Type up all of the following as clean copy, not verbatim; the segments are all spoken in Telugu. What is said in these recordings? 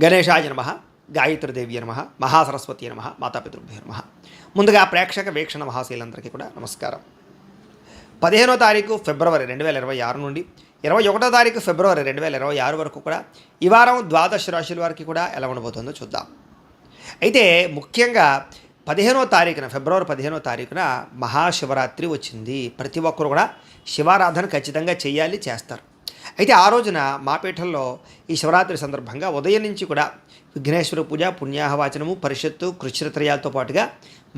గణేశాయ నమః, గాయత్రీదేవి నమః, మహాసరస్వతి నమః, మాతాపితృభ్యో నమః. ముందుగా ప్రేక్షక వీక్షణ మహాశీలందరికీ కూడా నమస్కారం. 15వ తారీఖు ఫిబ్రవరి 2026 నుండి 21వ తారీఖు ఫిబ్రవరి 2026 వరకు కూడా ఈ వారం ద్వాదశ రాశుల వారికి కూడా ఎలా ఉండబోతుందో చూద్దాం. అయితే ముఖ్యంగా 15వ తారీఖున ఫిబ్రవరి 15వ తారీఖున మహాశివరాత్రి వచ్చింది. ప్రతి ఒక్కరు కూడా శివారాధన ఖచ్చితంగా చేయాలి, చేస్తారు. అయితే ఆ రోజున మా పీఠంలో ఈ శివరాత్రి సందర్భంగా ఉదయం నుంచి కూడా విఘ్నేశ్వర పూజ, పుణ్యాహవాచనము, పరిషత్తు, కృష్ణత్రయాలతో పాటుగా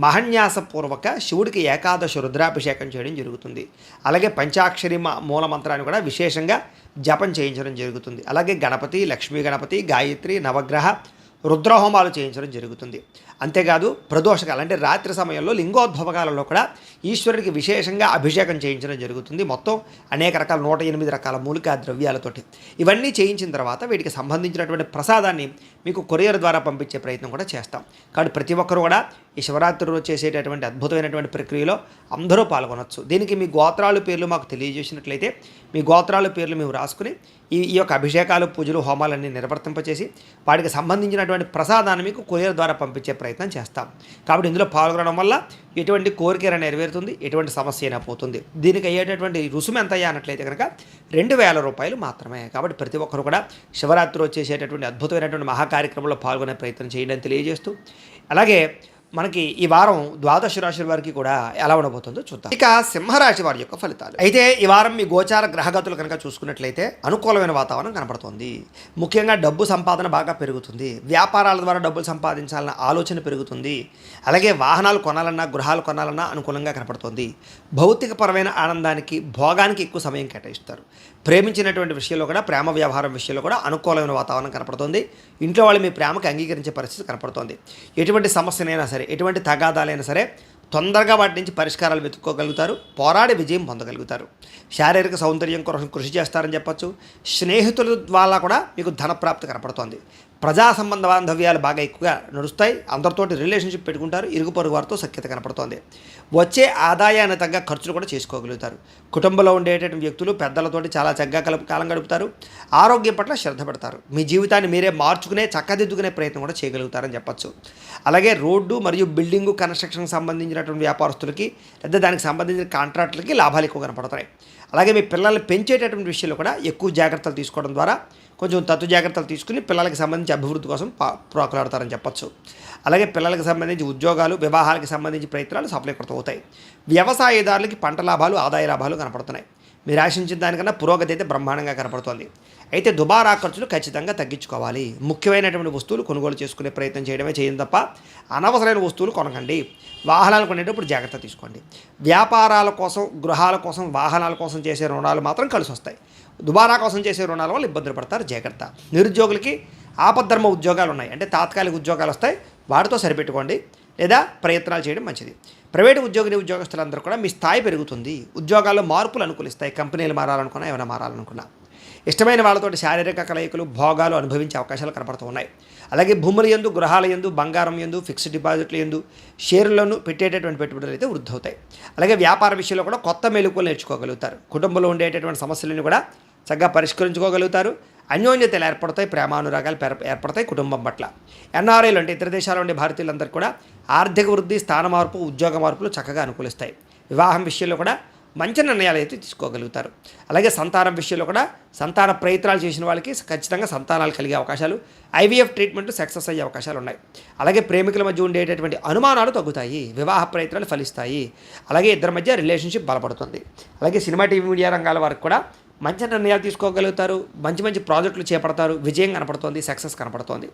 మహన్యాసపూర్వక శివుడికి ఏకాదశ రుద్రాభిషేకం చేయడం జరుగుతుంది. అలాగే పంచాక్షరి మూల మంత్రాన్ని కూడా విశేషంగా జపం చేయించడం జరుగుతుంది. అలాగే గణపతి, లక్ష్మీ గణపతి, గాయత్రి, నవగ్రహ రుద్రహోమాలు చేయించడం జరుగుతుంది. అంతేకాదు ప్రదోషకాలు అంటే రాత్రి సమయంలో లింగోద్భవకాలలో కూడా ఈశ్వరుడికి విశేషంగా అభిషేకం చేయించడం జరుగుతుంది. మొత్తం అనేక రకాల 108 రకాల మూలికా ద్రవ్యాలతోటి ఇవన్నీ చేయించిన తర్వాత వీటికి సంబంధించినటువంటి ప్రసాదాన్ని మీకు కొరియర్ ద్వారా పంపించే ప్రయత్నం కూడా చేస్తాం. కాబట్టి ప్రతి ఒక్కరు కూడా ఈ శివరాత్రి రోజు చేసేటటువంటి అద్భుతమైనటువంటి ప్రక్రియలో అందరూ పాల్గొనవచ్చు. దీనికి మీ గోత్రాల పేర్లు మాకు తెలియజేసినట్లయితే మీ గోత్రాల పేర్లు మేము రాసుకుని ఈ యొక్క అభిషేకాలు, పూజలు, హోమాలన్నీ నిర్వర్తింపచేసి వాటికి సంబంధించినటువంటి ప్రసాదాన్ని మీకు కొరియర్ ద్వారా పంపించే ప్రయత్నం చేస్తాం. కాబట్టి ఇందులో పాల్గొనడం వల్ల ఎటువంటి కోరిక నెరవేరుతుంది, ఎటువంటి సమస్య అయినా పోతుంది. దీనికి అయ్యేటటువంటి రుసుము ఎంత అయ్యా అన్నట్లయితే కనుక 2000 రూపాయలు మాత్రమే. కాబట్టి ప్రతి ఒక్కరు కూడా శివరాత్రి వచ్చేసేటటువంటి అద్భుతమైనటువంటి మహాకార్యక్రమంలో పాల్గొనే ప్రయత్నం చేయడం తెలియజేస్తూ, అలాగే మనకి ఈ వారం ద్వాదశ రాశుల వారికి కూడా ఎలా ఉండబోతుందో చూద్దాం. ఇక సింహరాశి వారి యొక్క ఫలితాలు. అయితే ఈ వారం మీ గోచార గ్రహగతులు కనుక చూసుకున్నట్లయితే అనుకూలమైన వాతావరణం కనపడుతుంది. ముఖ్యంగా డబ్బు సంపాదన బాగా పెరుగుతుంది. వ్యాపారాల ద్వారా డబ్బులు సంపాదించాలన్న ఆలోచన పెరుగుతుంది. అలాగే వాహనాలు కొనాలన్నా, గృహాలు కొనాలన్నా అనుకూలంగా కనపడుతుంది. భౌతికపరమైన ఆనందానికి, భోగానికి ఎక్కువ సమయం కేటాయిస్తారు. ప్రేమించినటువంటి విషయంలో కూడా, ప్రేమ వ్యవహారం విషయంలో కూడా అనుకూలమైన వాతావరణం కనపడుతుంది. ఇంట్లో వాళ్ళు మీ ప్రేమకు అంగీకరించే పరిస్థితి కనపడుతుంది. ఎటువంటి సమస్యనైనా సరే, ఎటువంటి తగాదాలైనా సరే తొందరగా వాటి నుంచి పరిష్కారాలు వెతుక్కోగలుగుతారు. పోరాడి విజయం పొందగలుగుతారు. శారీరక సౌందర్యం కోసం కృషి చేస్తారని చెప్పచ్చు. స్నేహితుల ద్వారా కూడా మీకు ధనప్రాప్తి కనపడుతోంది. ప్రజా సంబంధ బాంధవ్యాలు బాగా ఎక్కువగా నడుస్తాయి. అందరితోటి రిలేషన్షిప్ పెట్టుకుంటారు. ఇరుగు పొరుగు వారితో సఖ్యత కనపడుతోంది. వచ్చే ఆదాయాన్ని తగ్గ ఖర్చులు కూడా చేసుకోగలుగుతారు. కుటుంబంలో ఉండేటటువంటి వ్యక్తులు పెద్దలతోటి చాలా చక్కగా కాలం గడుపుతారు. ఆరోగ్యం పట్ల శ్రద్ధ పెడతారు. మీ జీవితాన్ని మీరే మార్చుకునే, చక్కదిద్దుకునే ప్రయత్నం కూడా చేయగలుగుతారని చెప్పచ్చు. అలాగే రోడ్డు మరియు బిల్డింగు కన్స్ట్రక్షన్కి సంబంధించినటువంటి వ్యాపారస్తులకి లేదా దానికి సంబంధించిన కాంట్రాక్టులకి లాభాలు ఎక్కువ కనపడతాయి. అలాగే మీ పిల్లల్ని పెంచేటటువంటి విషయంలో కూడా ఎక్కువ జాగ్రత్తలు తీసుకోవడం ద్వారా కొంచెం తత్తు జాగ్రత్తలు తీసుకుని పిల్లలకి సంబంధించి అభివృద్ధి కోసం ప్రోకలాడతారని చెప్పచ్చు. అలాగే పిల్లలకు సంబంధించి ఉద్యోగాలు, వివాహాలకు సంబంధించి ప్రయత్నాలు సఫలీకృతం అవుతాయి. వ్యవసాయదారులకి పంట లాభాలు, ఆదాయ లాభాలు కనపడుతున్నాయి. మీరు ఆశించిన దానికన్నా పురోగతి అయితే బ్రహ్మాండంగా కనపడుతోంది. అయితే దుబారా ఖర్చులు ఖచ్చితంగా తగ్గించుకోవాలి. ముఖ్యమైనటువంటి వస్తువులు కొనుగోలు చేసుకునే ప్రయత్నం చేయడమే చేయండి తప్ప అనవసరమైన వస్తువులు కొనకండి. వాహనాలు కొనేటప్పుడు జాగ్రత్త తీసుకోండి. వ్యాపారాల కోసం, గృహాల కోసం, వాహనాల కోసం చేసే రుణాలు మాత్రం కలిసి వస్తాయి. దుబారా కోసం చేసే రుణాల వల్ల ఇబ్బందులు పడతారు. జాగ్రత్త. నిరుద్యోగులకి ఆపద్ధర్మ ఉద్యోగాలు ఉన్నాయి, అంటే తాత్కాలిక ఉద్యోగాలు వస్తాయి. వాటితో సరిపెట్టుకోండి లేదా ప్రయత్నాలు చేయడం మంచిది. ప్రైవేటు ఉద్యోగస్తులందరూ కూడా మీ స్థాయి పెరుగుతుంది. ఉద్యోగాల్లో మార్పులు అనుకూలిస్తాయి. కంపెనీలు మారాలనుకున్నా, ఏమైనా మారాలనుకున్నా ఇష్టమైన వాళ్ళతోటి శారీరక కలయికలు, భోగాలు అనుభవించే అవకాశాలు కనపడుతూ ఉన్నాయి. అలాగే భూముల యందు, గృహాల యందు, బంగారం యందు, ఫిక్స్డ్ డిపాజిట్ల యందు, షేర్లను పెట్టేటటువంటి పెట్టుబడులు అయితే వృద్ధి అవుతాయి. అలాగే వ్యాపార విషయంలో కూడా కొత్త మెలకువలు నేర్చుకోగలుగుతారు. కుటుంబంలో ఉండేటటువంటి సమస్యలను కూడా చక్కగా పరిష్కరించుకోగలుగుతారు. అన్యోన్యతలు ఏర్పడతాయి. ప్రేమానురాగాలు ఏర్పడతాయి కుటుంబం పట్ల. ఎన్ఆర్ఐలు అంటే ఇతర దేశాల్లో ఉండే భారతీయులందరికీ కూడా ఆర్థిక వృద్ధి, స్థాన మార్పు, ఉద్యోగ మార్పులు చక్కగా అనుకూలిస్తాయి. వివాహం విషయంలో కూడా మంచి నిర్ణయాలు అయితే తీసుకోగలుగుతారు. అలాగే సంతానం విషయంలో కూడా సంతాన ప్రయత్నాలు చేసిన వాళ్ళకి ఖచ్చితంగా సంతానాలు కలిగే అవకాశాలు, ఐవీఎఫ్ ట్రీట్మెంట్ సక్సెస్ అయ్యే అవకాశాలు ఉన్నాయి. అలాగే ప్రేమికుల మధ్య ఉండేటటువంటి అనుమానాలు తగ్గుతాయి. వివాహ ప్రయత్నాలు ఫలిస్తాయి. అలాగే ఇద్దరి మధ్య రిలేషన్షిప్ బలపడుతుంది. అలాగే సినిమా, టీవీ, మీడియా రంగాల వారికి కూడా మంచి నిర్ణయాలు తీసుకోగలుగుతారు. మంచి ప్రాజెక్టులు చేపడతారు. విజయం కనపడుతోంది, సక్సెస్ కనపడుతోంది.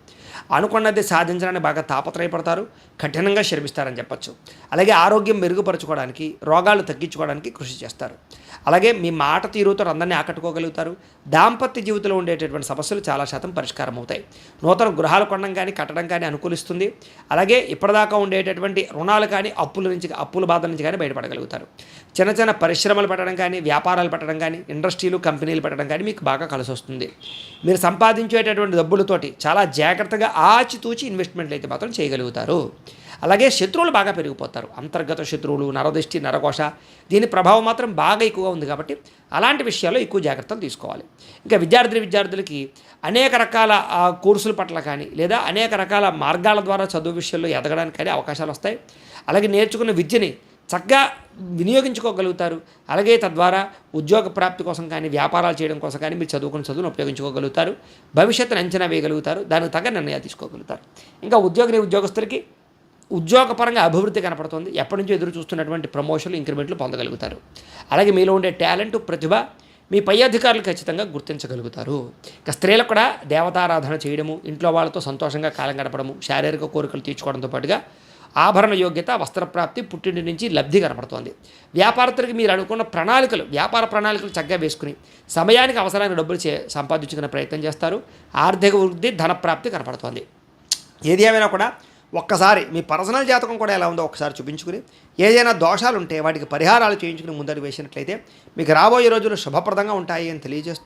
అనుకున్నది సాధించడానికి బాగా తాపత్రయపడతారు. కఠినంగా శ్రమిస్తారని చెప్పచ్చు. అలాగే ఆరోగ్యం మెరుగుపరచుకోవడానికి, రోగాలు తగ్గించుకోవడానికి కృషి చేస్తారు. అలాగే మీ మాట తీరుతో అందరినీ ఆకట్టుకోగలుగుతారు. దాంపత్య జీవితంలో ఉండేటటువంటి సమస్యలు చాలా శాతం పరిష్కారం అవుతాయి. నూతన గృహాలు కొనడం కానీ, కట్టడం కానీ అనుకూలిస్తుంది. అలాగే ఇప్పటిదాకా ఉండేటటువంటి రుణాలు కానీ, అప్పుల బాధ నుంచి కానీ బయటపడగలుగుతారు. చిన్న పరిశ్రమలు పెట్టడం కానీ, వ్యాపారాలు పెట్టడం కానీ, ఇండస్ట్రీలు, కంపెనీలు పెట్టడం కానీ మీకు బాగా కలిసి వస్తుంది. మీరు సంపాదించేటటువంటి డబ్బులతోటి చాలా జాగ్రత్తగా ఆచితూచి ఇన్వెస్ట్మెంట్లు అయితే మాత్రం చేయగలుగుతారు. అలాగే శత్రువులు బాగా పెరిగిపోతారు. అంతర్గత శత్రువులు, నరదిష్టి, నరకోశ, దీని ప్రభావం మాత్రం బాగా ఎక్కువగా ఉంది కాబట్టి అలాంటి విషయాల్లో ఎక్కువ జాగ్రత్తలు తీసుకోవాలి. ఇంకా విద్యార్థులకి అనేక రకాల కోర్సుల పట్ల కానీ లేదా అనేక రకాల మార్గాల ద్వారా చదువు విషయంలో ఎదగడానికి కానీ అవకాశాలు వస్తాయి. అలాగే నేర్చుకున్న విద్యని చక్కగా వినియోగించుకోగలుగుతారు. అలాగే తద్వారా ఉద్యోగ ప్రాప్తి కోసం కానీ వ్యాపారాలు చేయడం కోసం కానీ మీరు చదువుకున్న చదువును ఉపయోగించుకోగలుగుతారు. భవిష్యత్తును అంచనా వేయగలుగుతారు. దానికి తగ్గ నిర్ణయాలు తీసుకోగలుగుతారు. ఇంకా ఉద్యోగస్తులకి ఉద్యోగపరంగా అభివృద్ధి కనపడుతుంది. ఎప్పటి నుంచో ఎదురు చూస్తున్నటువంటి ప్రమోషన్లు, ఇంక్రిమెంట్లు పొందగలుగుతారు. అలాగే మీలో ఉండే టాలెంట్, ప్రతిభ మీ పై అధికారులు ఖచ్చితంగా గుర్తించగలుగుతారు. ఇక స్త్రీలకు కూడా దేవతారాధన చేయడము, ఇంట్లో వాళ్ళతో సంతోషంగా కాలం గడపడము, శారీరక కోరికలు తీర్చుకోవడంతో పాటుగా ఆభరణ యోగ్యత, వస్త్రప్రాప్తి, పుట్టింటి నుంచి లబ్ధి కనపడుతోంది. వ్యాపారస్తులకి మీరు అనుకున్న వ్యాపార ప్రణాళికలు చక్కగా వేసుకుని సమయానికి అవసరమైన డబ్బులు సంపాదించుకునే ప్రయత్నం చేస్తారు. ఆర్థిక వృద్ధి, ధనప్రాప్తి కనపడుతోంది. ఏది ఏమైనా కూడా ఒక్కసారి మీ పర్సనల్ జాతకం కూడా ఎలా ఉందో ఒకసారి చూపించుకుని ఏదైనా దోషాలు ఉంటే వాటికి పరిహారాలు చేయించుకుని ముందడుగు వేసినట్లయితే మీకు రాబోయే రోజులు శుభప్రదంగా ఉంటాయి అని తెలియజేస్తూ